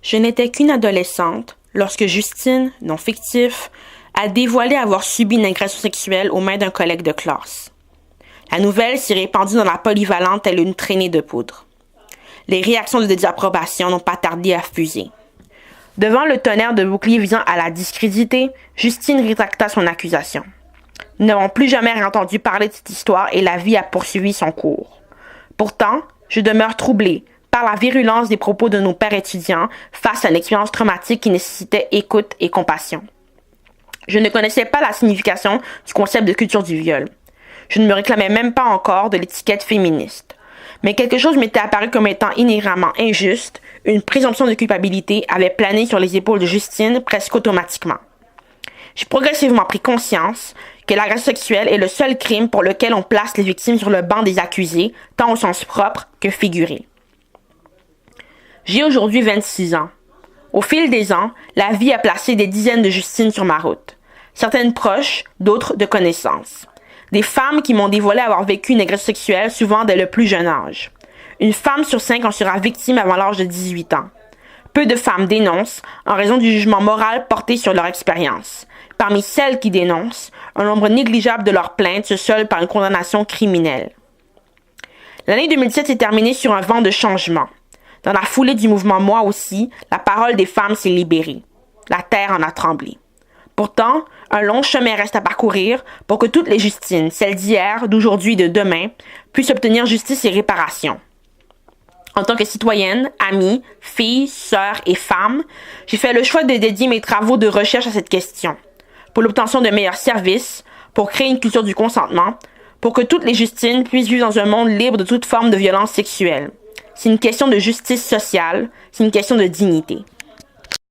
Je n'étais qu'une adolescente lorsque Justine, nom fictif, a dévoilé avoir subi une agression sexuelle aux mains d'un collègue de classe. La nouvelle s'est répandue dans la polyvalente telle une traînée de poudre. Les réactions de désapprobation n'ont pas tardé à fuser. Devant le tonnerre de boucliers visant à la discréditer, Justine rétracta son accusation. Nous n'avons plus jamais entendu parler de cette histoire et la vie a poursuivi son cours. Pourtant, je demeure troublée par la virulence des propos de nos pères étudiants face à une expérience traumatique qui nécessitait écoute et compassion. Je ne connaissais pas la signification du concept de culture du viol. Je ne me réclamais même pas encore de l'étiquette féministe. Mais quelque chose m'était apparu comme étant inhéremment injuste, une présomption de culpabilité avait plané sur les épaules de Justine presque automatiquement. J'ai progressivement pris conscience que l'agression sexuelle est le seul crime pour lequel on place les victimes sur le banc des accusés, tant au sens propre que figuré. J'ai aujourd'hui 26 ans. Au fil des ans, la vie a placé des dizaines de Justines sur ma route. Certaines proches, d'autres de connaissances. Des femmes qui m'ont dévoilé avoir vécu une agression sexuelle souvent dès le plus jeune âge. Une femme sur 5 en sera victime avant l'âge de 18 ans. Peu de femmes dénoncent en raison du jugement moral porté sur leur expérience. Parmi celles qui dénoncent, un nombre négligeable de leurs plaintes se solde par une condamnation criminelle. L'année 2017 s'est terminée sur un vent de changement. Dans la foulée du mouvement Moi aussi, la parole des femmes s'est libérée. La terre en a tremblé. Pourtant, un long chemin reste à parcourir pour que toutes les Justines, celles d'hier, d'aujourd'hui et de demain, puissent obtenir justice et réparation. En tant que citoyenne, amie, fille, sœur et femme, j'ai fait le choix de dédier mes travaux de recherche à cette question, pour l'obtention de meilleurs services, pour créer une culture du consentement, pour que toutes les Justines puissent vivre dans un monde libre de toute forme de violence sexuelle. C'est une question de justice sociale, c'est une question de dignité.